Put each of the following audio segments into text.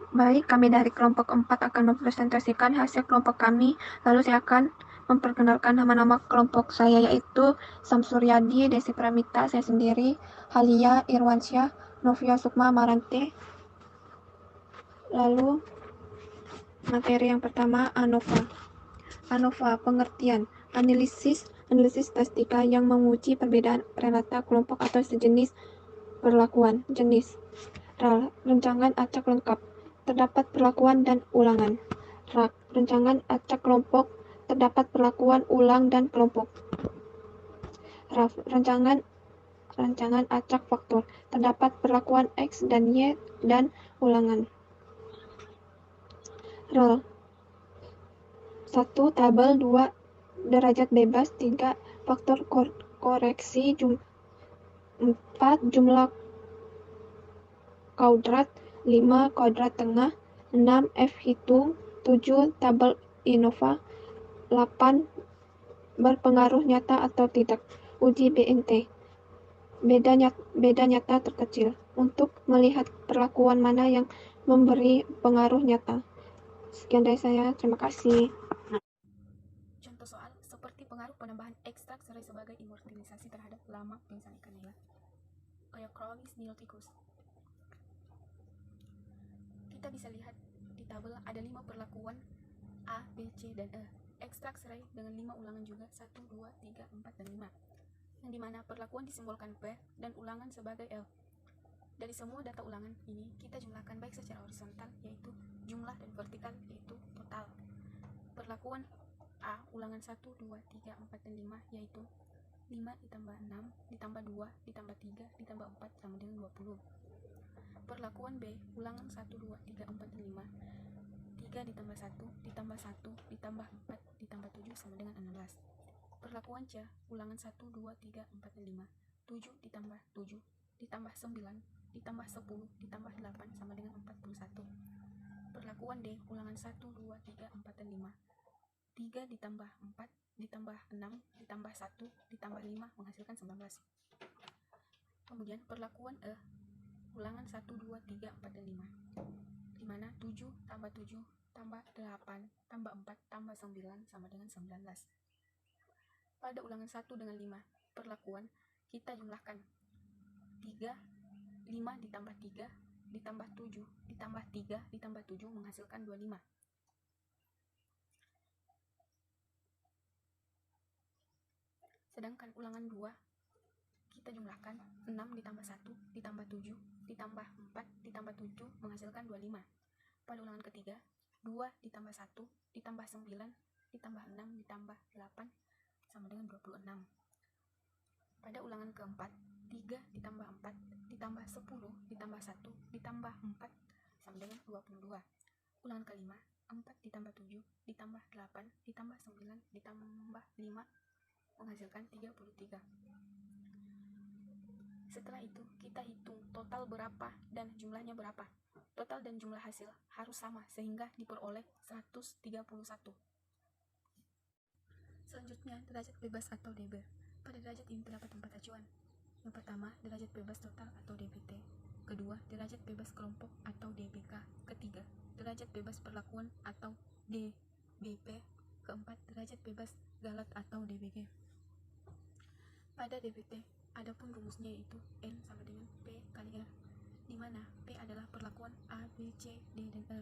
Baik, kami dari kelompok 4 akan mempresentasikan hasil kelompok kami. Lalu saya akan memperkenalkan nama-nama kelompok saya, yaitu Samsuryadi, Desi Pramita, saya sendiri, Halia Irwansyah, Novia Sukma Marante. Lalu materi yang pertama, ANOVA. ANOVA, pengertian, analisis statistika yang menguji perbedaan relata kelompok atau sejenis perlakuan. Jenis RAL, rencangan acak lengkap, terdapat perlakuan dan ulangan. RAK, rencangan acak kelompok, terdapat perlakuan ulang dan kelompok. RAF, rancangan acak faktor, terdapat perlakuan X dan Y dan ulangan. RAL 1. Tabel 2. Derajat bebas 3. Faktor koreksi 4. Jumlah kuadrat 5. Kuadrat tengah 6. F hitung 7. Tabel ANOVA 8. Berpengaruh nyata atau tidak. Uji BNT. Beda nyata terkecil. Untuk melihat perlakuan mana yang memberi pengaruh nyata. Sekian dari saya. Terima kasih. Contoh soal seperti pengaruh penambahan ekstrak serai sebagai immortalisasi terhadap lama pingsan ikan nila. Euchromis niloticus. Kita bisa lihat di tabel ada 5 perlakuan A, B, C, dan E. Ekstrak serai dengan 5 ulangan juga 1, 2, 3, 4, dan 5. Yang dimana perlakuan disimbolkan P dan ulangan sebagai L. Dari semua data ulangan ini, kita jumlahkan baik secara horizontal, yaitu jumlah, dan vertikal, yaitu total. Perlakuan A, ulangan 1, 2, 3, 4, dan 5, yaitu 5 ditambah 6, ditambah 2, ditambah 3, ditambah 4, sama dengan 20. Perlakuan B, ulangan 1, 2, 3, 4, dan 5, 3 ditambah 1, ditambah 1, ditambah 4, ditambah 7, sama dengan 16. Perlakuan C, ulangan 1, 2, 3, 4, dan 5, 7 ditambah 7, ditambah 9, ditambah 10, ditambah 8, sama dengan 41. Perlakuan D, ulangan 1, 2, 3, 4, dan 5, 3 ditambah 4, ditambah 6, ditambah 1, ditambah 5, menghasilkan 19. Kemudian perlakuan E, ulangan 1, 2, 3, 4, dan 5, dimana 7 tambah 7, tambah 8, tambah 4, tambah 9, sama dengan 19. Pada ulangan 1 dengan 5 perlakuan, kita jumlahkan 3, 5 ditambah 3, ditambah 7, ditambah 3, ditambah 7, menghasilkan 25. Sedangkan ulangan 2, kita jumlahkan 6 ditambah 1, ditambah 7, ditambah 4, ditambah 7, menghasilkan 25. Pada ulangan ketiga, 2 ditambah 1, ditambah 9, ditambah 6, ditambah 8, sama dengan 26. Pada ulangan keempat, 3 ditambah 4, ditambah 10, ditambah 1, ditambah 4, sama dengan 22. Ulangan kelima, 4 ditambah 7, ditambah 8, ditambah 9, ditambah 5, menghasilkan 33. Setelah itu, kita hitung total berapa dan jumlahnya berapa. Total dan jumlah hasil harus sama sehingga diperoleh 131. Selanjutnya, derajat bebas atau DB. Pada derajat ini terdapat 4 acuan. Yang pertama, derajat bebas total atau DBT. Kedua, derajat bebas kelompok atau DBK. Ketiga, derajat bebas perlakuan atau DBP. Keempat, derajat bebas galat atau DBG. Pada DBT, adapun rumusnya yaitu N sama dengan P kali R, di mana P adalah perlakuan A, B, C, D, dan E,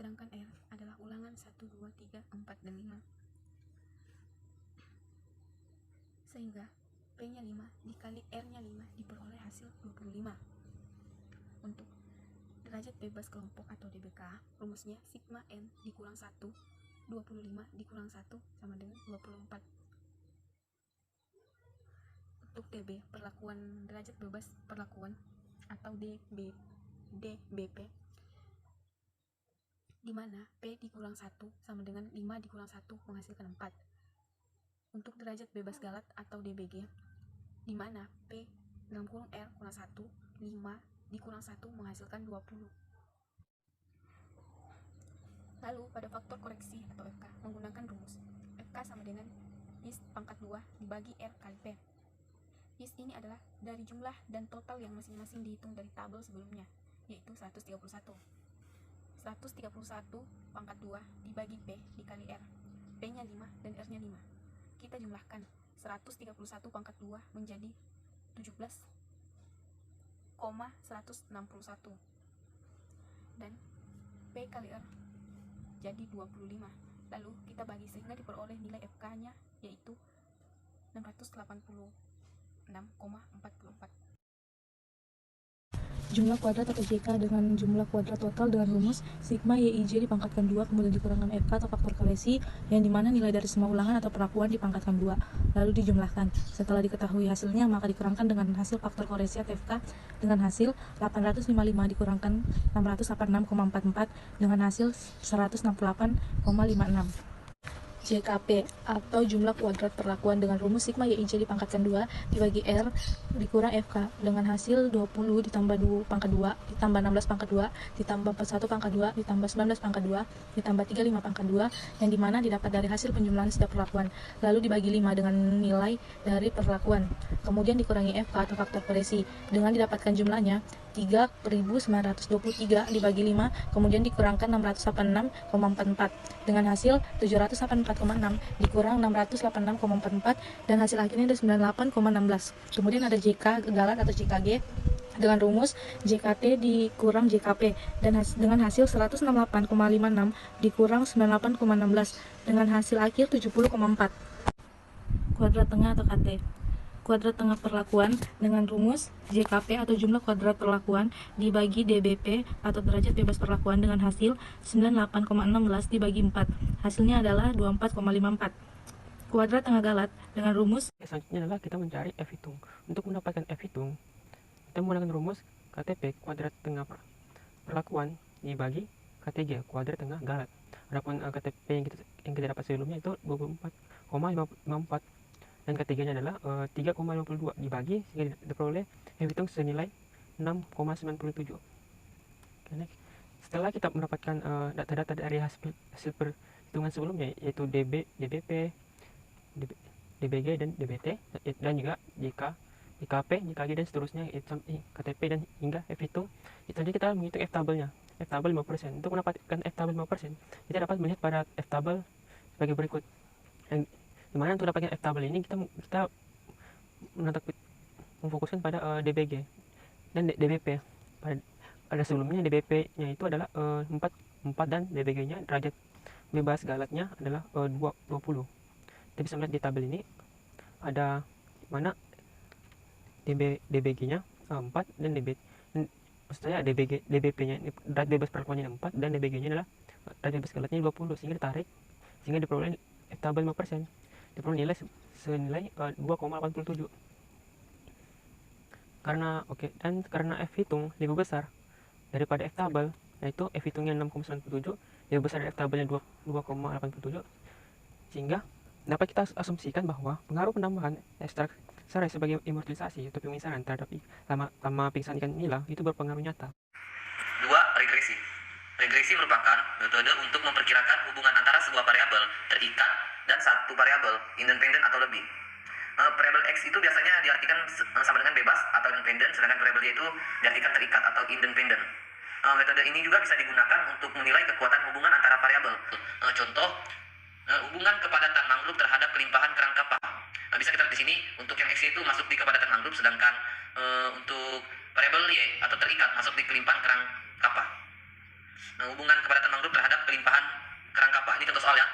sedangkan R adalah ulangan 1, 2, 3, 4, dan 5. Sehingga P-nya 5 dikali R-nya 5 diperoleh hasil 25. Untuk derajat bebas kelompok atau DBK, rumusnya sigma N dikurang 1, 25 dikurang 1 sama dengan 24. Untuk DB, perlakuan derajat bebas perlakuan atau DBP, di mana P dikurang 1 sama dengan 5 dikurang 1 menghasilkan 4. Untuk derajat bebas galat atau DBG, di mana P dalam kurung R kurang 1, 5 dikurang 1 menghasilkan 20. Lalu pada faktor koreksi atau FK menggunakan rumus FK sama dengan IS pangkat 2 dibagi R kali P. IS ini adalah dari jumlah dan total yang masing-masing dihitung dari tabel sebelumnya, yaitu 131. 131 pangkat 2 dibagi P dikali R. P-nya 5 dan R-nya 5. Kita jumlahkan 131 pangkat 2 menjadi 17,161. Dan P kali R jadi 25. Lalu kita bagi sehingga diperoleh nilai FK-nya yaitu 686,44. Jumlah kuadrat atau JK dengan jumlah kuadrat total dengan rumus sigma YIJ dipangkatkan 2 kemudian dikurangkan FK atau faktor koreksi yang dimana nilai dari semua ulangan atau perlakuan dipangkatkan 2 lalu dijumlahkan. Setelah diketahui hasilnya maka dikurangkan dengan hasil faktor koreksi atau FK dengan hasil 855 dikurangkan 686,44 dengan hasil 168,56. JKP atau jumlah kuadrat perlakuan dengan rumus sigma YIJ dipangkatkan 2 dibagi R dikurang FK dengan hasil 20 ditambah 2 pangkat 2 ditambah 16 pangkat 2 ditambah 41 pangkat 2 ditambah 19 pangkat 2 ditambah 35 pangkat 2 yang dimana didapat dari hasil penjumlahan setiap perlakuan lalu dibagi 5 dengan nilai dari perlakuan kemudian dikurangi FK atau faktor koreksi dengan didapatkan jumlahnya 3.923 dibagi 5 kemudian dikurangkan 686,44 dengan hasil 784,6 dikurang 686,44 dan hasil akhirnya ada 98,16. Kemudian ada JK galat atau JKG dengan rumus JKT dikurang JKP dan dengan hasil 168,56 dikurang 98,16 dengan hasil akhir 70,4. Kuadrat tengah atau KT. Kuadrat tengah perlakuan dengan rumus JKP atau jumlah kuadrat perlakuan dibagi DBP atau derajat bebas perlakuan dengan hasil 98,16 dibagi 4. Hasilnya adalah 24,54. Kuadrat tengah galat dengan rumus selanjutnya adalah kita mencari F hitung. Untuk mendapatkan F hitung, kita menggunakan rumus KTP kuadrat tengah perlakuan dibagi KTG kuadrat tengah galat. Adapun KTP yang kita dapat sebelumnya itu 24,54 dan ketiganya adalah 3,52 dibagi sehingga diperoleh F hitung senilai 6,97. Setelah kita mendapatkan data-data dari hasil perhitungan sebelumnya yaitu DB, DBP, DBG dan DBT dan juga JK, JKP, JKG dan seterusnya KTP dan hingga F hitung. Selanjutnya kita menghitung F tabelnya. F tabel 5%. Untuk mendapatkan F tabel 5%, kita dapat melihat pada F tabel sebagai berikut. Dimana untuk dapatkan F tabel ini kita memfokuskan pada DBG dan DBP. Pada sebelumnya DBP-nya itu adalah 4 dan DBG-nya derajat bebas galatnya adalah 20. Kita bisa melihat di tabel ini ada mana DBG-nya 4 dan DBP-nya derajat bebas perlakuannya 4 dan DBG-nya adalah derajat bebas galatnya 20 sehingga ditarik sehingga diperoleh F tabel 5%. Diperoleh nilai senilai 2,87. Karena F hitung lebih besar daripada F tabel, yaitu F hitungnya 6,97 lebih besar dari F tabelnya 2,87, sehingga dapat kita asumsikan bahwa pengaruh penambahan ekstrak serai sebagai immortalisasi atau pemisahan terhadap lama pingsan ikan nila itu berpengaruh nyata. 2. Regresi. Regresi merupakan metode untuk memperkirakan hubungan antara sebuah variabel terikat dan satu variabel independen atau lebih. Variabel X itu biasanya diartikan sama dengan bebas atau independen, sedangkan variabel Y itu diartikan terikat atau independen. Metode ini juga bisa digunakan untuk menilai kekuatan hubungan antara variabel. Contoh, hubungan kepadatan mangrove terhadap kelimpahan kerang kapah. Bisa kita lihat di sini untuk yang X itu masuk di kepadatan mangrove, sedangkan untuk variabel Y atau terikat masuk di kelimpahan kerang kapah. Hubungan kepadatan mangrove terhadap kelimpahan kerang kapah. Ini contoh soal ya.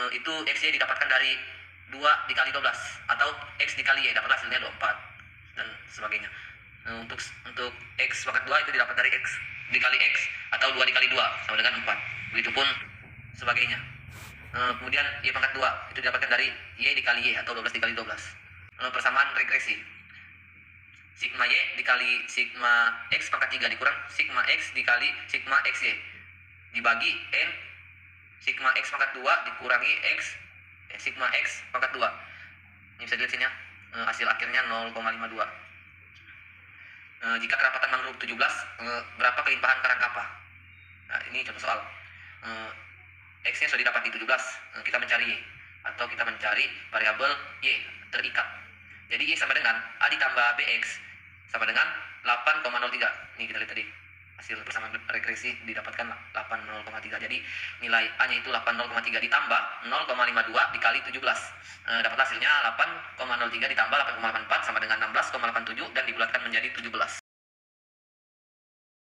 Itu XY didapatkan dari 2 dikali 12 atau X dikali Y dapat hasilnya 24 dan sebagainya. Untuk X pangkat 2 itu didapat dari X dikali X atau 2 dikali 2 sama dengan 4. Begitupun sebagainya. Kemudian Y pangkat 2 itu didapatkan dari Y dikali Y atau 12 dikali 12. Persamaan regresi. Sigma Y dikali sigma X pangkat 3 dikurang sigma X dikali sigma XY dibagi N sigma X pangkat 2 dikurangi X sigma X pangkat 2. Ini bisa dilihat sini ya, hasil akhirnya 0,52. Jika kerapatan mangrove 17, berapa kelimpahan karang kapah? Nah, ini contoh soal. X-nya sudah didapat di 17, kita mencari Y atau kita mencari variabel Y terikat. Jadi Y sama dengan A ditambah BX sama dengan 8,03. Ini kita lihat tadi hasil persamaan regresi didapatkan 80,3. Jadi nilai A-nya itu 80,3 ditambah 0,52 dikali 17. Dapat hasilnya 8,03 ditambah 8,84 sama dengan 16,87 dan dibulatkan menjadi 17.